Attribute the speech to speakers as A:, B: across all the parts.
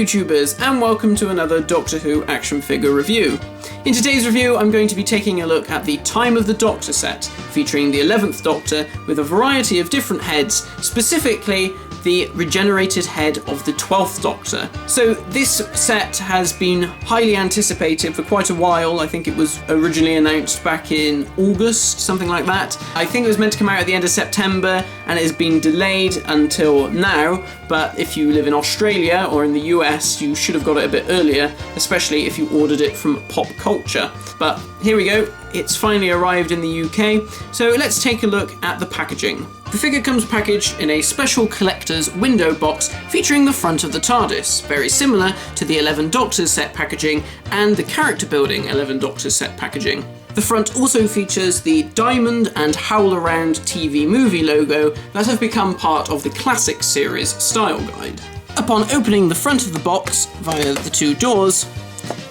A: YouTubers, and welcome to another Doctor Who action figure review. In today's review, I'm going to be taking a look at the Time of the Doctor set, featuring the 11th Doctor with a variety of different heads, specifically the regenerated head of the 12th Doctor. So this set has been highly anticipated for quite a while. I think it was originally announced back in August, something like that. I think it was meant to come out at the end of September, and it has been delayed until now, but if you live in Australia or in the US, you should have got it a bit earlier, especially if you ordered it from Pop Culture. But here we go, it's finally arrived in the UK, so let's take a look at the packaging. The figure comes packaged in a special collector's window box featuring the front of the TARDIS, very similar to the 11 Doctors set packaging and the character building 11 Doctors set packaging. The front also features the Diamond and Howl Around TV movie logo that have become part of the classic series style guide. Upon opening the front of the box via the two doors,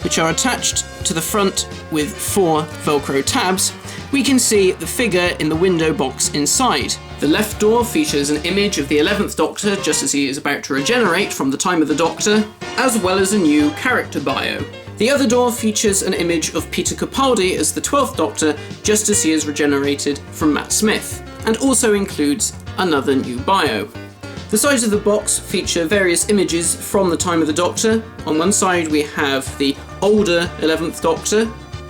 A: which are attached to the front with 4 Velcro tabs, we can see the figure in the window box inside. The left door features an image of the 11th Doctor just as he is about to regenerate from the Time of the Doctor, as well as a new character bio. The other door features an image of Peter Capaldi as the 12th Doctor just as he is regenerated from Matt Smith, and also includes another new bio. The sides of the box feature various images from the Time of the Doctor. On one side we have the older 11th Doctor,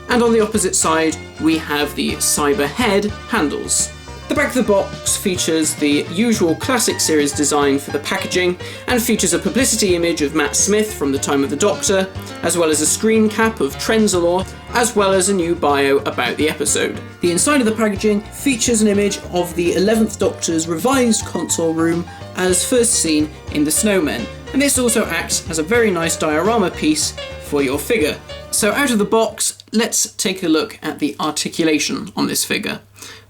A: and on the opposite side we have the cyber head handles. The back of the box features the usual classic series design for the packaging and features a publicity image of Matt Smith from the Time of the Doctor, as well as a screen cap of Trenzalore, as well as a new bio about the episode. The inside of the packaging features an image of the 11th Doctor's revised console room as first seen in The Snowmen, and this also acts as a very nice diorama piece for your figure. So out of the box, let's take a look at the articulation on this figure.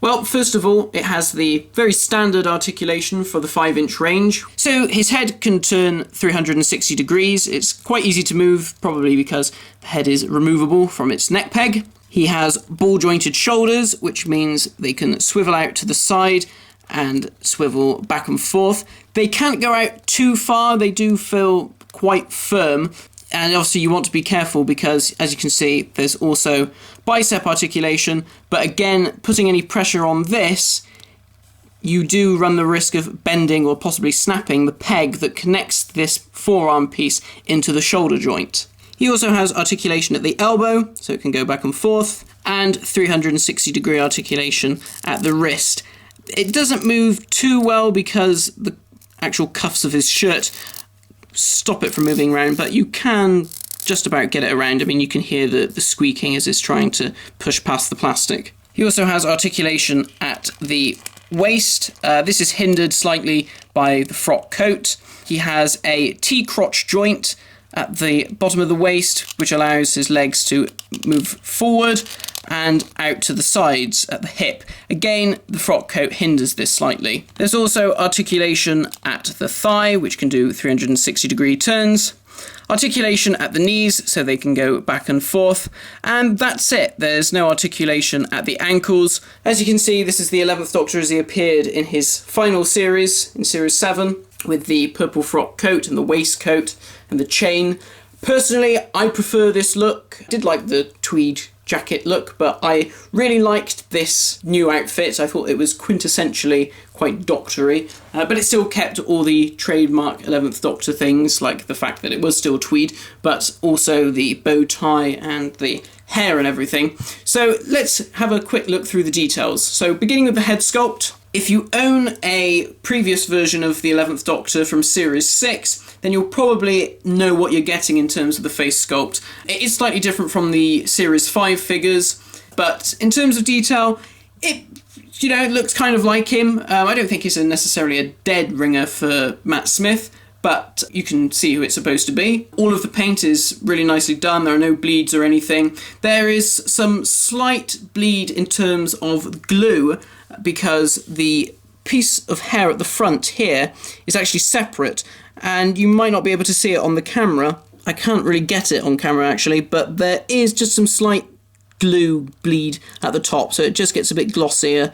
A: Well, first of all, it has the very standard articulation for the 5-inch range. So his head can turn 360 degrees. It's quite easy to move, probably because the head is removable from its neck peg. He has ball-jointed shoulders, which means they can swivel out to the side and swivel back and forth. They can't go out too far. They do feel quite firm. And obviously you want to be careful because, as you can see, there's also bicep articulation, but again, putting any pressure on this, you do run the risk of bending or possibly snapping the peg that connects this forearm piece into the shoulder joint. He also has articulation at the elbow, so it can go back and forth, and 360 degree articulation at the wrist. It doesn't move too well because the actual cuffs of his shirt stop it from moving around, but you can just about get it around. I mean, you can hear the squeaking as it's trying to push past the plastic. He also has articulation at the waist. This is hindered slightly by the frock coat. He has a T-crotch joint at the bottom of the waist, which allows his legs to move forward and out to the sides at the hip. Again, the frock coat hinders this slightly. There's also articulation at the thigh, which can do 360 degree turns. Articulation at the knees, so they can go back and forth. And that's it. There's no articulation at the ankles. As you can see, this is the 11th Doctor as he appeared in his final series, in Series 7, with the purple frock coat and the waistcoat and the chain. Personally, I prefer this look. I did like the tweed jacket look, but I really liked this new outfit. I thought it was quintessentially quite doctory, but it still kept all the trademark 11th Doctor things, like the fact that it was still tweed, but also the bow tie and the hair and everything. So let's have a quick look through the details. So beginning with the head sculpt. If you own a previous version of the 11th Doctor from Series 6, then you'll probably know what you're getting in terms of the face sculpt. It is slightly different from the Series 5 figures, but in terms of detail, it looks kind of like him. I don't think it's necessarily a dead ringer for Matt Smith, but you can see who it's supposed to be. All of the paint is really nicely done. There are no bleeds or anything. There is some slight bleed in terms of glue because the piece of hair at the front here is actually separate, and you might not be able to see it on the camera. I can't really get it on camera actually, but there is just some slight glue bleed at the top, so it just gets a bit glossier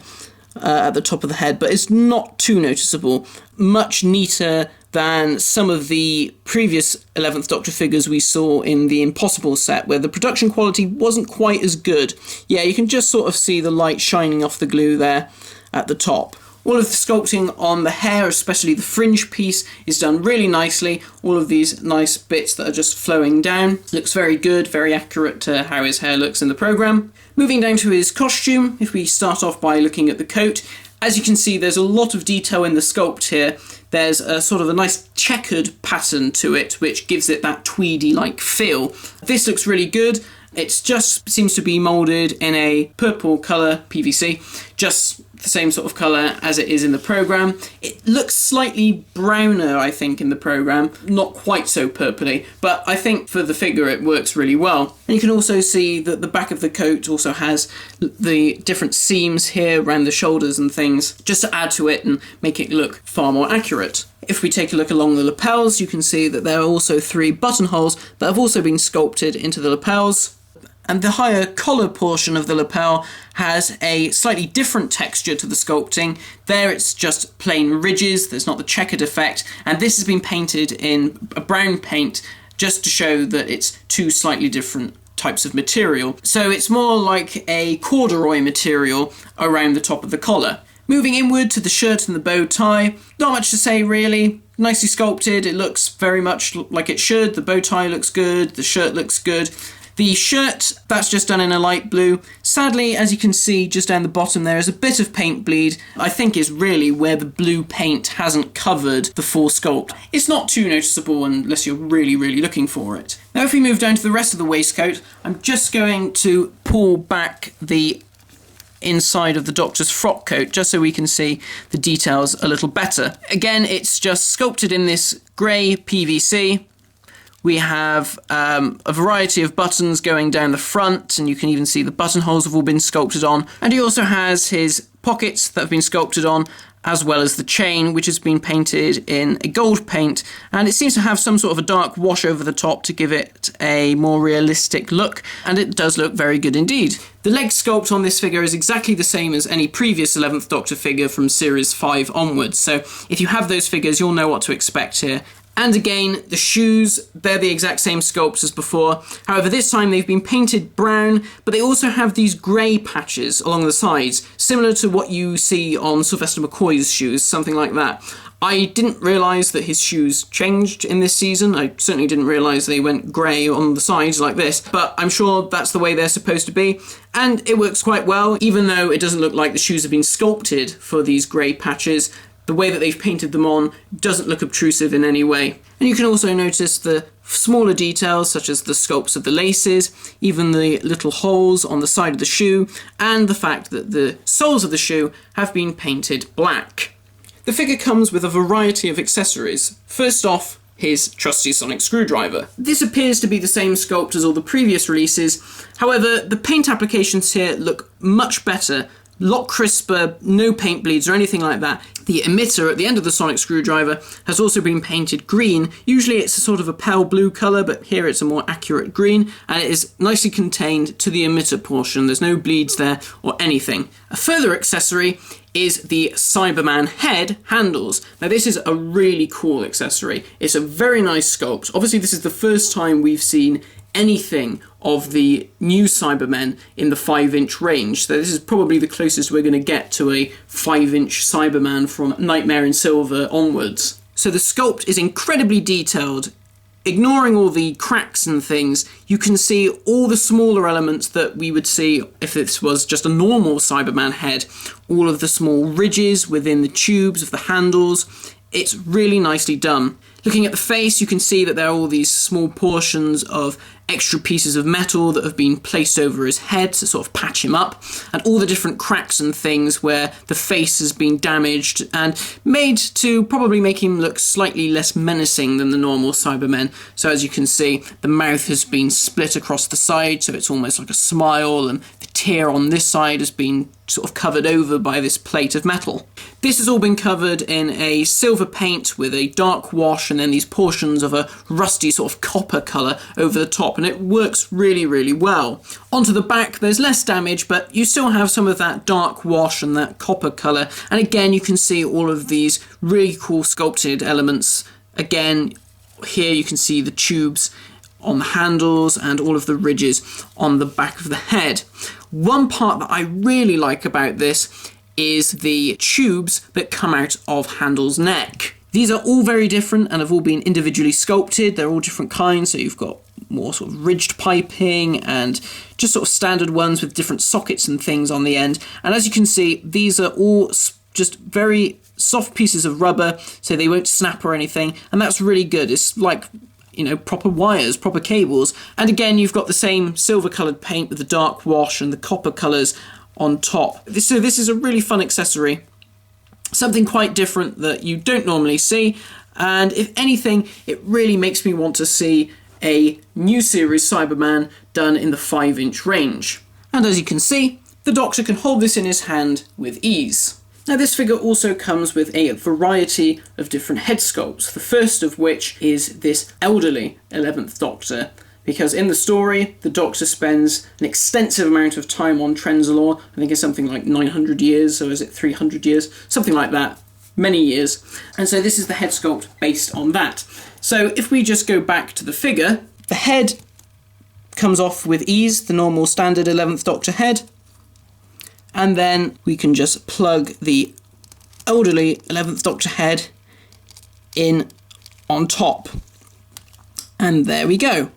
A: at the top of the head, but it's not too noticeable. Much neater than some of the previous 11th Doctor figures we saw in the Impossible set, where the production quality wasn't quite as good. Yeah, you can just sort of see the light shining off the glue there at the top. All of the sculpting on the hair, especially the fringe piece, is done really nicely. All of these nice bits that are just flowing down. Looks very good, very accurate to how his hair looks in the programme. Moving down to his costume, if we start off by looking at the coat, as you can see there's a lot of detail in the sculpt here. There's a sort of a nice checkered pattern to it, which gives it that tweedy-like feel. This looks really good. It just seems to be moulded in a purple colour, PVC, just the same sort of colour as it is in the programme. It looks slightly browner, I think, in the programme, not quite so purpley, but I think for the figure it works really well. And you can also see that the back of the coat also has the different seams here around the shoulders and things, just to add to it and make it look far more accurate. If we take a look along the lapels, you can see that there are also 3 buttonholes that have also been sculpted into the lapels. And the higher collar portion of the lapel has a slightly different texture to the sculpting. There it's just plain ridges, there's not the checkered effect, and this has been painted in a brown paint just to show that it's 2 slightly different types of material. So it's more like a corduroy material around the top of the collar. Moving inward to the shirt and the bow tie, not much to say really. Nicely sculpted, it looks very much like it should. The bow tie looks good, the shirt looks good. The shirt, that's just done in a light blue. Sadly, as you can see just down the bottom there is a bit of paint bleed. I think is really where the blue paint hasn't covered the full sculpt. It's not too noticeable unless you're really, really looking for it. Now if we move down to the rest of the waistcoat, I'm just going to pull back the inside of the Doctor's frock coat just so we can see the details a little better. Again, it's just sculpted in this grey PVC. We have a variety of buttons going down the front, and you can even see the buttonholes have all been sculpted on. And he also has his pockets that have been sculpted on, as well as the chain, which has been painted in a gold paint. And it seems to have some sort of a dark wash over the top to give it a more realistic look, and it does look very good indeed. The leg sculpt on this figure is exactly the same as any previous 11th Doctor figure from Series 5 onwards, so if you have those figures, you'll know what to expect here. And again, the shoes, they're the exact same sculpts as before. However, this time they've been painted brown, but they also have these grey patches along the sides, similar to what you see on Sylvester McCoy's shoes, something like that. I didn't realise that his shoes changed in this season. I certainly didn't realise they went grey on the sides like this, but I'm sure that's the way they're supposed to be. And it works quite well, even though it doesn't look like the shoes have been sculpted for these grey patches. The way that they've painted them on doesn't look obtrusive in any way. And you can also notice the smaller details, such as the sculpts of the laces, even the little holes on the side of the shoe, and the fact that the soles of the shoe have been painted black. The figure comes with a variety of accessories. First off, his trusty sonic screwdriver. This appears to be the same sculpt as all the previous releases. However, the paint applications here look much better, a lot crisper, no paint bleeds or anything like that. The emitter at the end of the sonic screwdriver has also been painted green. Usually it's a sort of a pale blue colour, but here it's a more accurate green, and it is nicely contained to the emitter portion. There's no bleeds there or anything. A further accessory is the Cyberman head handles. Now this is a really cool accessory. It's a very nice sculpt. Obviously this is the first time we've seen anything of the new Cybermen in the 5-inch range. So this is probably the closest we're going to get to a 5-inch Cyberman from Nightmare in Silver onwards. So the sculpt is incredibly detailed. Ignoring all the cracks and things, you can see all the smaller elements that we would see if this was just a normal Cyberman head. All of the small ridges within the tubes of the handles. It's really nicely done. Looking at the face, you can see that there are all these small portions of extra pieces of metal that have been placed over his head to sort of patch him up, and all the different cracks and things where the face has been damaged and made to probably make him look slightly less menacing than the normal Cybermen. So as you can see, the mouth has been split across the side, so it's almost like a smile, and the tear on this side has been sort of covered over by this plate of metal. This has all been covered in a silver paint with a dark wash and then these portions of a rusty sort of copper colour over the top. top, and it works really, really well. Onto the back, there's less damage, but you still have some of that dark wash and that copper colour. And again, you can see all of these really cool sculpted elements. Again, here you can see the tubes on the handles and all of the ridges on the back of the head. One part that I really like about this is the tubes that come out of Handel's neck. These are all very different and have all been individually sculpted. They're all different kinds, so you've got more sort of ridged piping and just sort of standard ones with different sockets and things on the end. And as you can see, these are all just very soft pieces of rubber, so they won't snap or anything, and that's really good. It's like, you know, proper wires, proper cables. And again, you've got the same silver coloured paint with the dark wash and the copper colours on top. So this is a really fun accessory. Something quite different that you don't normally see. And if anything, it really makes me want to see a new series Cyberman done in the 5-inch range. And as you can see, the Doctor can hold this in his hand with ease. Now this figure also comes with a variety of different head sculpts, the first of which is this elderly 11th Doctor, because in the story the Doctor spends an extensive amount of time on Trenzalore. I think it's something like 900 years, or is it 300 years? Something like that, many years. And so this is the head sculpt based on that. So if we just go back to the figure, the head comes off with ease, the normal standard 11th Doctor head. And then we can just plug the elderly 11th Doctor head in on top. And there we go.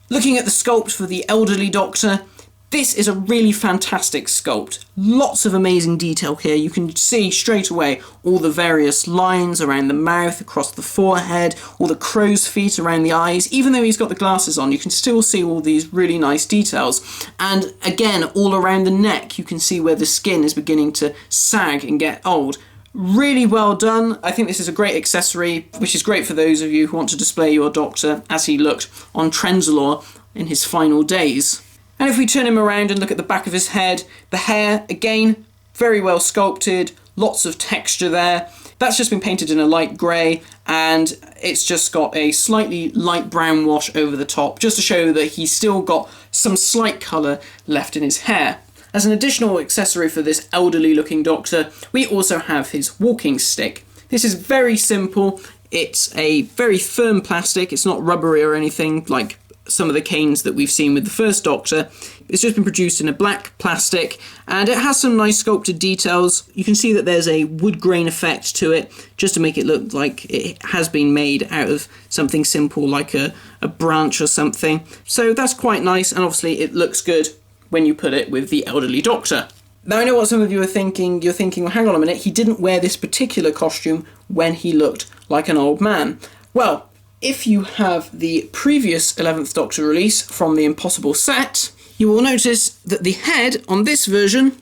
A: Looking at the sculpt for the elderly Doctor, this is a really fantastic sculpt. Lots of amazing detail here. You can see straight away all the various lines around the mouth, across the forehead, all the crow's feet around the eyes. Even though he's got the glasses on, you can still see all these really nice details. And again, all around the neck, you can see where the skin is beginning to sag and get old. Really well done. I think this is a great accessory, which is great for those of you who want to display your Doctor as he looked on Trenzalore in his final days. And if we turn him around and look at the back of his head, the hair, again, very well sculpted, lots of texture there. That's just been painted in a light grey, and it's just got a slightly light brown wash over the top, just to show that he's still got some slight colour left in his hair. As an additional accessory for this elderly looking Doctor, we also have his walking stick. This is very simple. It's a very firm plastic. It's not rubbery or anything like some of the canes that we've seen with the first Doctor. It's just been produced in a black plastic, and it has some nice sculpted details. You can see that there's a wood grain effect to it, just to make it look like it has been made out of something simple like a branch or something. So that's quite nice, and obviously it looks good when you put it with the elderly Doctor. Now I know what some of you are thinking. You're thinking, well, hang on a minute, he didn't wear this particular costume when he looked like an old man. Well, if you have the previous 11th Doctor release from the Impossible set, you will notice that the head on this version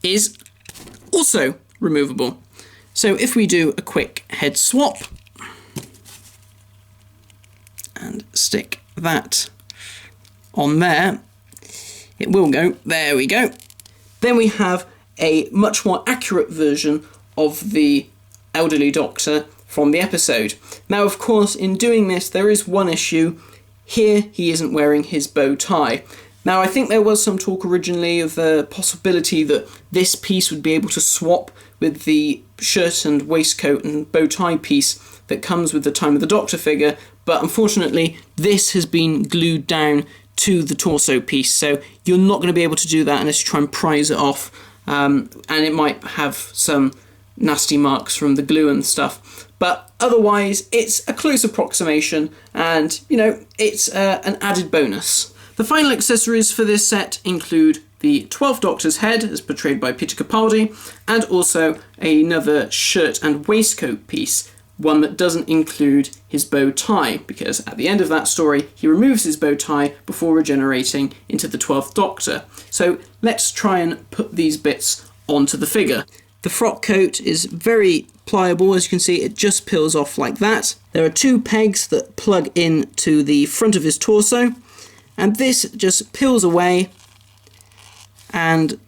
A: is also removable. So if we do a quick head swap and stick that on there, it will go. There we go. Then we have a much more accurate version of the elderly Doctor from the episode. Now, of course, in doing this, there is one issue. Here, he isn't wearing his bow tie. Now, I think there was some talk originally of the possibility that this piece would be able to swap with the shirt and waistcoat and bow tie piece that comes with the Time of the Doctor figure, but unfortunately, this has been glued down to the torso piece, so you're not going to be able to do that unless you try and prise it off, and it might have some nasty marks from the glue and stuff. But otherwise, it's a close approximation, and, you know, it's an added bonus. The final accessories for this set include the 12th Doctor's head, as portrayed by Peter Capaldi, and also another shirt and waistcoat piece, one that doesn't include his bow tie, because at the end of that story, he removes his bow tie before regenerating into the 12th Doctor. So let's try and put these bits onto the figure. The frock coat is very pliable. As you can see, it just peels off like that. There are two pegs that plug in to the front of his torso, and this just peels away and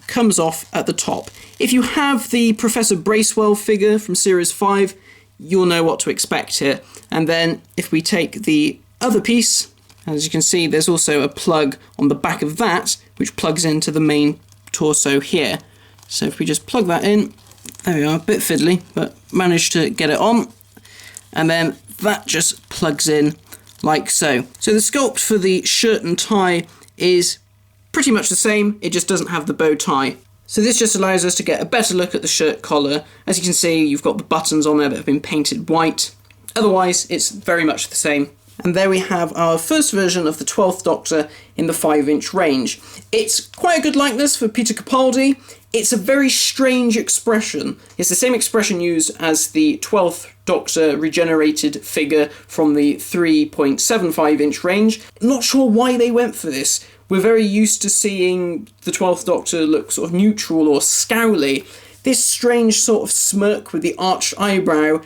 A: comes off at the top. If you have the Professor Bracewell figure from Series 5, you'll know what to expect here. And then if we take the other piece As you can see, there's also a plug on the back of that, which plugs into the main torso here. So if we just plug that in, there we are, a bit fiddly, but managed to get it on. And then that just plugs in like so. So the sculpt for the shirt and tie is pretty much the same, it just doesn't have the bow tie. So this just allows us to get a better look at the shirt collar. As you can see, you've got the buttons on there that have been painted white. Otherwise, it's very much the same. And there we have our first version of the 12th Doctor in the 5-inch range. It's quite a good likeness for Peter Capaldi. It's a very strange expression. It's the same expression used as the 12th Doctor regenerated figure from the 3.75-inch range. Not sure why they went for this. We're very used to seeing the 12th Doctor look sort of neutral or scowly. This strange sort of smirk with the arched eyebrow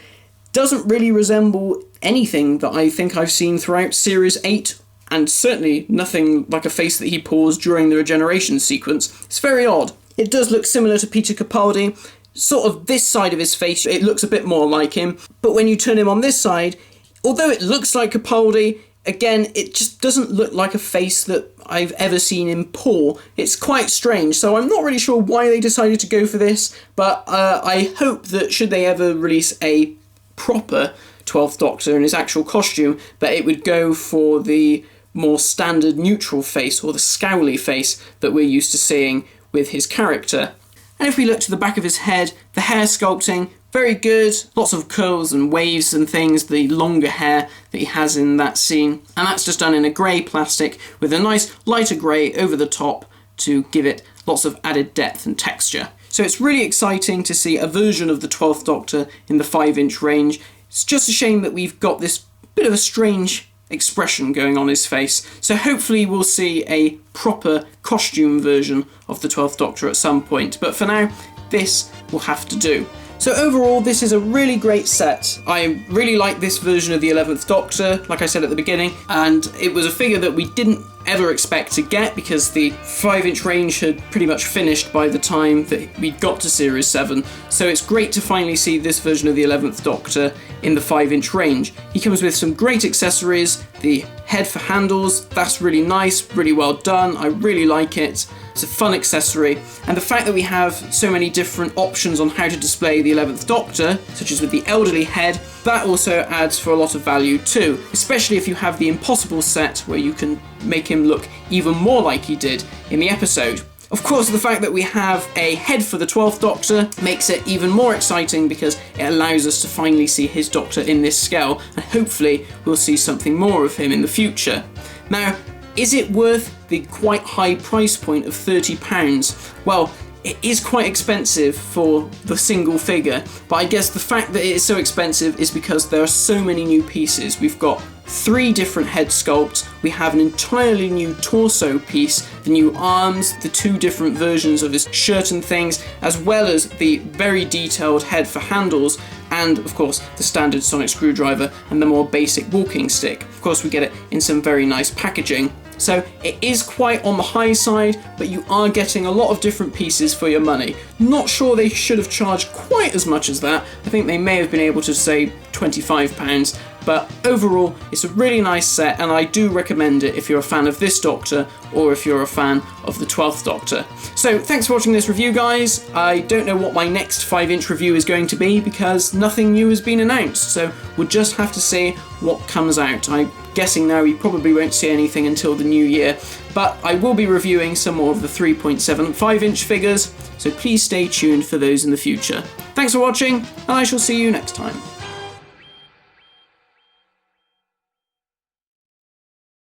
A: doesn't really resemble anything that I think I've seen throughout Series 8, and certainly nothing like a face that he pulls during the regeneration sequence. It's very odd. It does look similar to Peter Capaldi. Sort of this side of his face, it looks a bit more like him, but when you turn him on this side, although it looks like Capaldi, again, it just doesn't look like a face that I've ever seen him pull. It's quite strange, so I'm not really sure why they decided to go for this, but I hope that should they ever release a proper 12th Doctor in his actual costume, that it would go for the more standard neutral face, or the scowly face that we're used to seeing with his character. And if we look to the back of his head, the hair sculpting, very good, lots of curls and waves and things, the longer hair that he has in that scene, and that's just done in a grey plastic with a nice lighter grey over the top to give it lots of added depth and texture. So it's really exciting to see a version of the 12th Doctor in the 5-inch range. It's just a shame that we've got this bit of a strange expression going on his face, so hopefully we'll see a proper costume version of the 12th Doctor at some point, but for now, this will have to do. So overall, this is a really great set. I really like this version of the 11th Doctor, like I said at the beginning, and it was a figure that we didn't ever expect to get because the 5-inch range had pretty much finished by the time that we got to Series 7, so it's great to finally see this version of the 11th Doctor in the 5-inch range. He comes with some great accessories, the head for handles, that's really nice, really well done, I really like it. It's a fun accessory, and the fact that we have so many different options on how to display the 11th Doctor, such as with the elderly head, that also adds for a lot of value too, especially if you have the Impossible set where you can make him look even more like he did in the episode. Of course, the fact that we have a head for the 12th Doctor makes it even more exciting because it allows us to finally see his Doctor in this scale, and hopefully we'll see something more of him in the future. Now, is it worth the quite high price point of £30? Well, it is quite expensive for the single figure, but I guess the fact that it is so expensive is because there are so many new pieces. We've got 3 different head sculpts, we have an entirely new torso piece, the new arms, the 2 different versions of his shirt and things, as well as the very detailed head for handles, and of course the standard sonic screwdriver and the more basic walking stick. Of course we get it in some very nice packaging. So it is quite on the high side, but you are getting a lot of different pieces for your money. Not sure they should have charged quite as much as that. I think they may have been able to say £25, but overall it's a really nice set, and I do recommend it if you're a fan of this Doctor or if you're a fan of the 12th Doctor. So thanks for watching this review, guys. I don't know what my next 5-inch review is going to be because nothing new has been announced, so we'll just have to see what comes out. I'm guessing now we probably won't see anything until the new year, but I will be reviewing some more of the 3.75-inch figures, so please stay tuned for those in the future. Thanks for watching, and I shall see you next time.